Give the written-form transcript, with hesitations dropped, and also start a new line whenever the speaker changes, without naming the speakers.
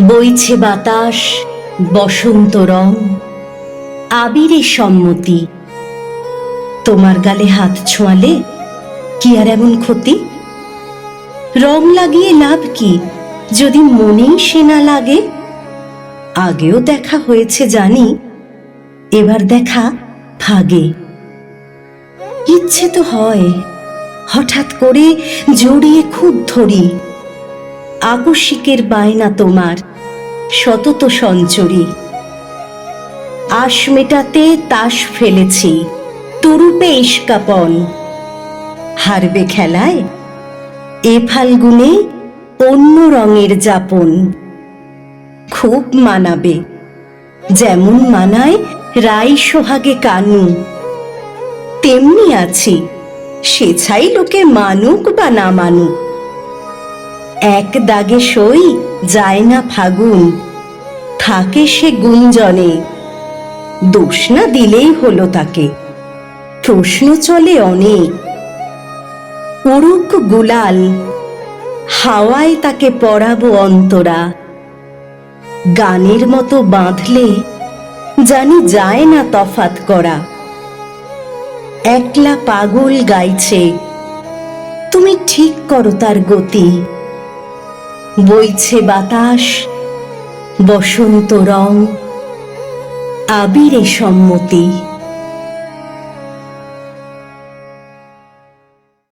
বইছে বাতাস, বসন্ত রং, আবিরে সম্মতি। তোমার গালে হাত ছোঁয়ালে কি আর এমন ক্ষতি? রং লাগিয়ে লাভ কি যদি মনেই সে না লাগে? আগেও দেখা হয়েছে জানি, এবার দেখা ভাগে। ইচ্ছে তো হয় হঠাৎ করে জড়িয়ে খুব ধরি, আকস্মিকের বায়না তোমার সতত সঞ্চরী। আশ মেটাতে তাস ফেলেছি, তরুপে ইস্কাপন। হারবে খেলায় এ ফাল্গুনে অন্য রঙের যাপন। খুব মানাবে, যেমন মানায় রাই সোহাগে কানু। তেমনি আছি, সেছাই লোকে মানুক বা না মানুক। এক দাগে সই যায় না ফাগুন, থাকে সে গুঞ্জনে। দোষ না দিলেই হলো তাকে, প্রশ্ন চলে অনেক। উড়ুক গুলাল, হাওয়ায় তাকে পরাবো অন্তরা। গানের মতো বাঁধলে জানি যায় না তফাৎ করা। একলা পাগল গাইছে, তুমি ঠিক করো তার গতি। বইছে বাতাস, বসন্ত রং, আবিরে সম্মতি।